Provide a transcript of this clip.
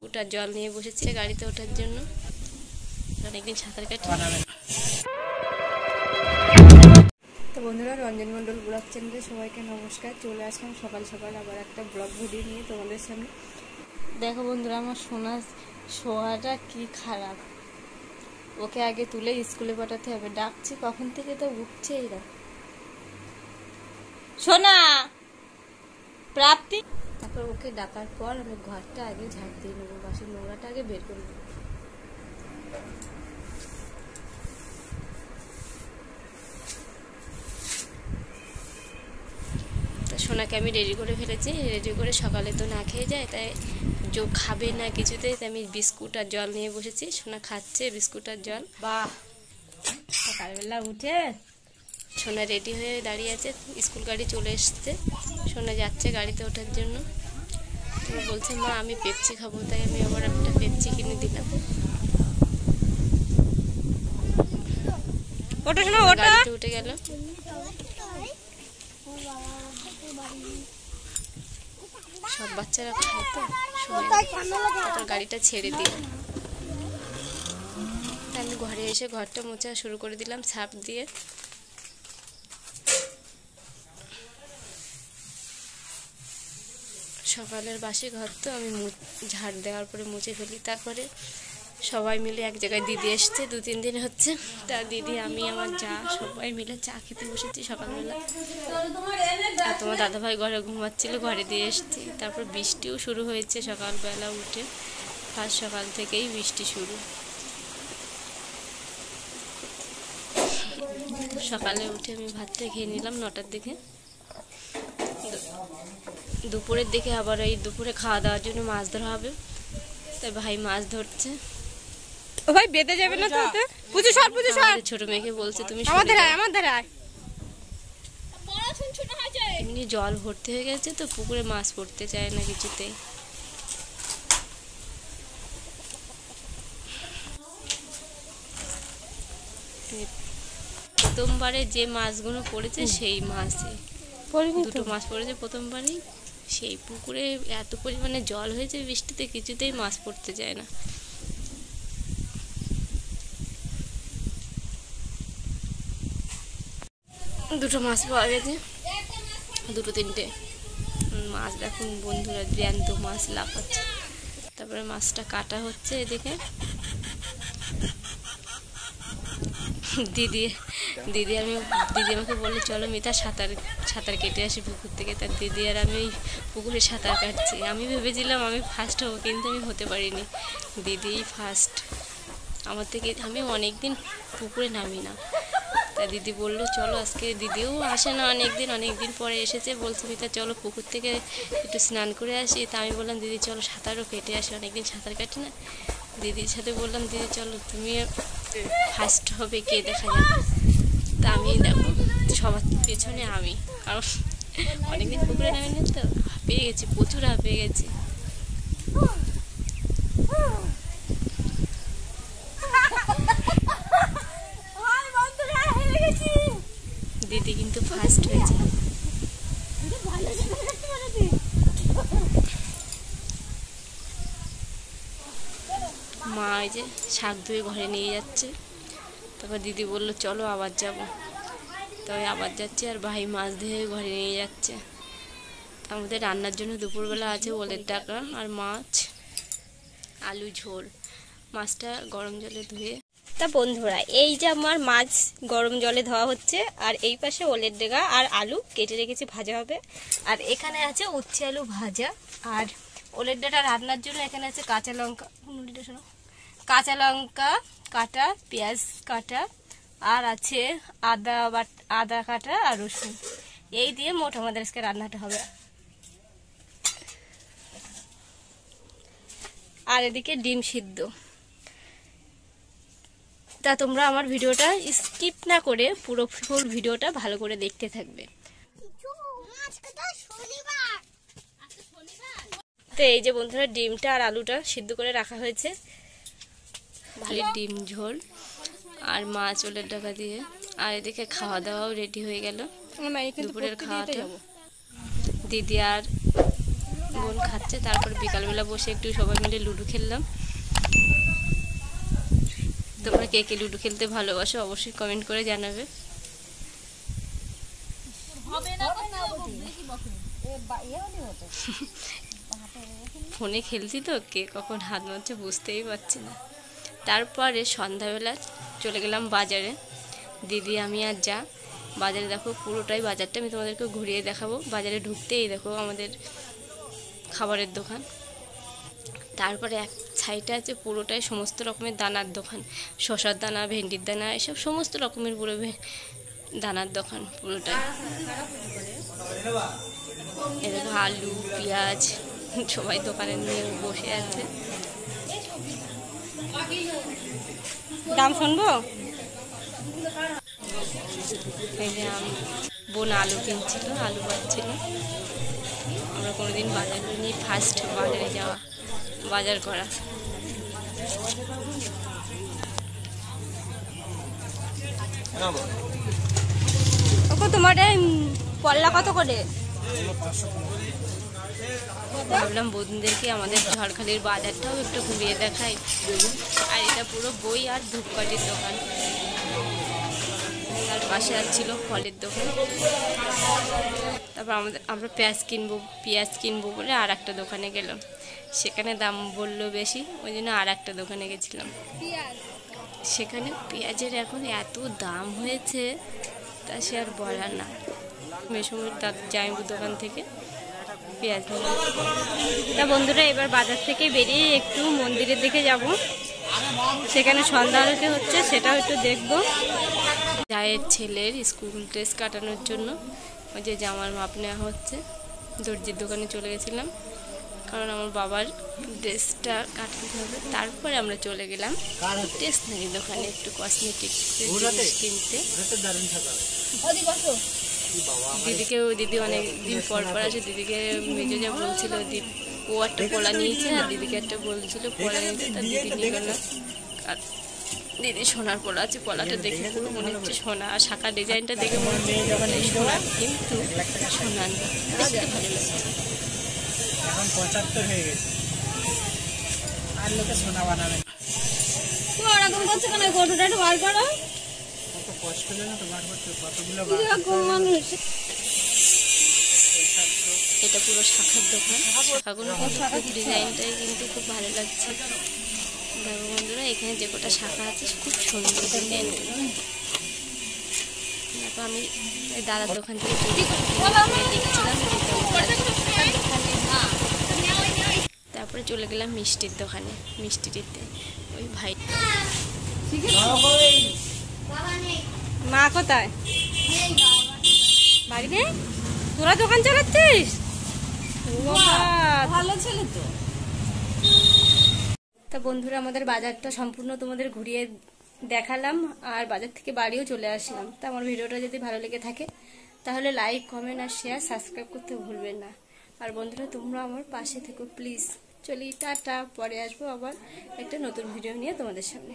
ওটা জল নিয়ে বসেছে গাড়িতে ওঠার জন্য। অনেকদিন সাঁতার কাটি। তো বন্ধুরা, রঞ্জন মণ্ডল ব্লগ চ্যানেলে সবাইকে নমস্কার। চলে আসলাম সকাল সকাল আবার একটা ব্লগ ভিডিও নিয়ে তোমাদের সামনে। দেখো বন্ধুরা, আমার শোয়াটা কি খারাপ। ওকে আগে তুলে স্কুলে পাঠাতে হবে। ডাকছি কখন থেকে, তো উঠছে এরা। সোনা প্রাপ্তি। তারপর ওকে ডাকার পর আমি ঘরটা আগে ঝাড় দিয়ে নেবো, বাসের নোংরাটা আগে বের করে নেবো। সোনাকে আমি রেডি করে ফেলেছি। রেডি করে সকালে তো না খেয়ে যায়, তাই খাবে না কিছুতেই, তাই আমি বিস্কুট আর জল নিয়ে বসেছি। সোনা খাচ্ছে বিস্কুট আর জল। বাহ, সকালবেলা উঠে সোনা রেডি হয়ে দাঁড়িয়ে আছে। স্কুল গাড়ি চলে এসছে, সোনা যাচ্ছে গাড়িতে ওঠার জন্য। তো বলছে মা আমি পেপসি খাবো, তাই আমি আবার একটা পেপসি কিনে দিলাম। গাড়িতে উঠে গেল। সব বাচ্চারা খায় তো, তারপর গাড়িটা ছেড়ে দিল। আমি ঘরে এসে ঘরটা মোছা শুরু করে দিলাম ছাপ দিয়ে। সকালের বাসি ঘর তো আমি ঝাড় দেওয়ার পরে মুছে ফেলি। তারপরে সবাই মিলে এক জায়গায় দিদি এসছে, 2-3 দিন হচ্ছে। তার দিদি, আমি, আমার যা সবাই মিলে চা খেতে বসেছি সকালবেলা। আর তোমার দাদাভাই ঘরে ঘুমাচ্ছিল, ঘরে দিয়ে এসছি। তারপর বৃষ্টিও শুরু হয়েছে সকালবেলা উঠে। ফার্স্ট সকাল থেকেই বৃষ্টি শুরু। সকালে উঠে আমি ভাতটা খেয়ে নিলাম 9টার দিকে। দুপুরের দিকে আবার এই দুপুরে খাওয়া দাওয়ার জন্য মাছ ধরা হবে, তাই ভাই মাছ ধরছে। ও ভাই বেঁধে যাবে না তো? পুজো সর ছোট মেয়েকে বলছে তুমি আমাদের আয়। এমনি জল ভর্তি হয়ে গেছে তো, পুকুরে মাছ পড়তে চায় না কিছুতেই। প্রথমবারে যে মাছগুলো পড়েছে সেই মাছই, 2টো মাছ পড়েছে প্রথমবারই। সেই পুকুরে এত পরিমাণে জল হয়েছে বৃষ্টিতে, কিছুতেই মাছ পড়তে যায় না। দুটো মাছ পাওয়া গেছে, 2-3টে মাছ। দেখুন বন্ধুরা, জ্যান্ত মাছ লাফাচ্ছে। তারপরে মাছটা কাটা হচ্ছে এদিকে। দিদি আমাকে বললো চলো মিতা সাঁতার কেটে আসি পুকুর থেকে। তার দিদি আর আমি পুকুরে সাঁতার কাটছি। আমি ভেবেছিলাম আমি ফার্স্ট হবো, কিন্তু আমি হতে পারিনি। দিদিই ফার্স্ট আমার থেকে। আমি অনেকদিন পুকুরে নামি না, তাই দিদি বললো চলো আজকে। দিদিও আসে না অনেকদিন পরে এসেছে। বলছে মিতা চলো পুকুর থেকে একটু স্নান করে আসি। তা আমি বললাম দিদি চলো সাঁতারও কেটে আসি, অনেকদিন সাঁতার কাটি না। দিদির সাথে বললাম দিদি চলো তুমি ফার্স্ট হবে, কে দেখা যাবে। তা আমি দেখো সবার পেছনে আমি, কারণ অনেকদিন পুকুরে নামি না তো, হাঁপিয়ে গেছি, প্রচুর হাঁপিয়ে গেছি। দিদি কিন্তু ফার্স্ট হয়েছে। মা ওই যে শাক ধুয়ে ঘরে নিয়ে যাচ্ছে। তারপর দিদি বললো চলো আবার যাবো, তবে আবার যাচ্ছি। আর ভাই মাছ ধুয়ে ঘরে নিয়ে যাচ্ছে। আমাদের রান্নার জন্য দুপুরবেলা আছে ওলের ডাকা আর মাছ, আলু ঝোল। মাছটা গরম জলে ধুয়ে। তা বন্ধুরা, এই যে আমার মাছ গরম জলে ধোয়া হচ্ছে, আর এই পাশে ওলের ডেগা আর আলু কেটে রেখেছি, ভাজা হবে। আর এখানে আছে উচ্ছে আলু ভাজা। আর ওলের ডাটা রান্নার জন্য এখানে আছে কাঁচা লঙ্কা কাটা, পেঁয়াজ কাটা, আর আছে আদা কাটা আর রসুন। এই দিয়ে মোট আমাদের আজকে রান্নাটা হবে। আর এদিকে ডিম সিদ্ধ। তা তোমরা আমার ভিডিওটা স্কিপ না করে পুরো ফুল ভিডিওটা ভালো করে দেখতে থাকবে। তো এই যে বন্ধুরা, ডিমটা আর আলুটা সিদ্ধ করে রাখা হয়েছে। ভালো ডিম ঝোল আর মাছ ওলের ডাকা দিয়ে। আর এদিকে খাওয়া দাওয়াও রেডি হয়ে গেল, দুপুরের খাওয়াটা। দিদি আর বোন খাচ্ছে। তারপর বিকালবেলা বসে একটু সবাই মিলে লুডো খেললাম। তোমরা কে কে লুডো খেলতে ভালোবাসো অবশ্যই কমেন্ট করে জানাবে। ফোনে খেলছি তো কে কখন হাত মারছে বুঝতেই পারছি না। তারপরে সন্ধ্যাবেলা চলে গেলাম বাজারে, দিদি আমি আর যা। বাজারে দেখো পুরোটাই বাজারটা আমি তোমাদেরকে ঘুরিয়ে দেখাবো। বাজারে ঢুকতেই দেখো আমাদের খাবারের দোকান, তারপরে এক সাইডে আছে পুরোটাই সমস্ত রকমের দানার দোকান, শসার দানা, ভেন্ডির দানা, এসব সমস্ত রকমের পুরো দানার দোকান পুরোটাই। এ দেখো আলু, পেঁয়াজ, সবাই দোকানে নিয়ে বসে আছে। দাম শুনবো। এই যে বোন আলু কিনছিল, আলু পাচ্ছিল। আমরা কোনোদিন বাজার করিনি, ফার্স্ট বাজারে যাওয়া, বাজার করা। তোমার পল্লা কত করে? ভাবলাম বন্ধুদেরকে আমাদের ঝড়খালির বাজারটাও একটু ঘুরিয়ে দেখাই। আর এটা পুরো বই আর ধূপকাঠির দোকান, তার পাশে ছিল ফলের দোকান। তারপর আমরা পেঁয়াজ কিনবো বলে আর একটা দোকানে গেলাম। সেখানে দাম বললো বেশি, ওই জন্য আর একটা দোকানে গেছিলাম। সেখানে পেঁয়াজের এখন এত দাম হয়েছে তা সে আর বলার না। মেসমুর জামাইবুর দোকান থেকে পেঁয়াজ নিলাম। তা বন্ধুরা এবার বাজার থেকে বেরিয়ে একটু মন্দিরের দিকে যাব, সেখানে সন্ধ্যা আরতি হচ্ছে, সেটাও একটু দেখবো। জায়ের ছেলের স্কুল ড্রেস কাটানোর জন্য ওই যে জামার মাপ নেওয়া হচ্ছে। দর্জির দোকানে চলে গেছিলাম, কারণ আমার বাবার ড্রেসটা কাটাতে হবে। তারপরে আমরা চলে গেলাম স্টেশনারি দোকানে একটু কসমেটিক জিনিস কিনতে। দিদি অনেক দিন পর আসে। দিদিকে মেজো যা বলছিল, ও একটা পোলা নিয়েছে আর দিদিকে একটা বলছিল পোলা নিয়েছে, তার দিদি নিয়ে গেল। আর দিদি সোনার পোলা আছে, পোলাটা দেখে পুরো মনে হচ্ছে সোনা, আর শাখার ডিজাইনটা দেখে মনে হচ্ছে সোনা, কিন্তু সোনা না, দেখতে ভালো লাগছে। এখন 75 হয়ে গেছে, আর লোকে সোনা বানাবে। ওরকম করছে কেন? ফটোটা একটু বার করো। কত কষ্ট জানো তো বার করতে, কতগুলো মানুষ। এটা পুরো শাখার দোকান, শাখাগুলো খুব ডিজাইনটাই কিন্তু খুব ভালো লাগছে। দেখো বন্ধুরা এখানে যে কটা শাখা আছে খুব সুন্দর ডিজাইন। দেখো আমি দাদার দোকান থেকে দেখছিলাম। তারপরে চলে গেলাম মিষ্টির দোকানে, মিষ্টি দিতে। ওই ভাই মা কোথায়? বাড়িতে? তোরা দোকান চালাচ্ছিস? ভালো ছেলে তো। তা বন্ধুরা আমাদের বাজারটা সম্পূর্ণ তোমাদের ঘুরিয়ে দেখালাম, আর বাজার থেকে বাড়িও চলে আসলাম। তা আমার ভিডিওটা যদি ভালো লেগে থাকে তাহলে লাইক, কমেন্ট আর শেয়ার, সাবস্ক্রাইব করতে ভুলবেন না। আর বন্ধুরা তোমরা আমার পাশে থেকো প্লিজ। চলি টাটা, পরে আসবো আবার একটা নতুন ভিডিও নিয়ে তোমাদের সামনে।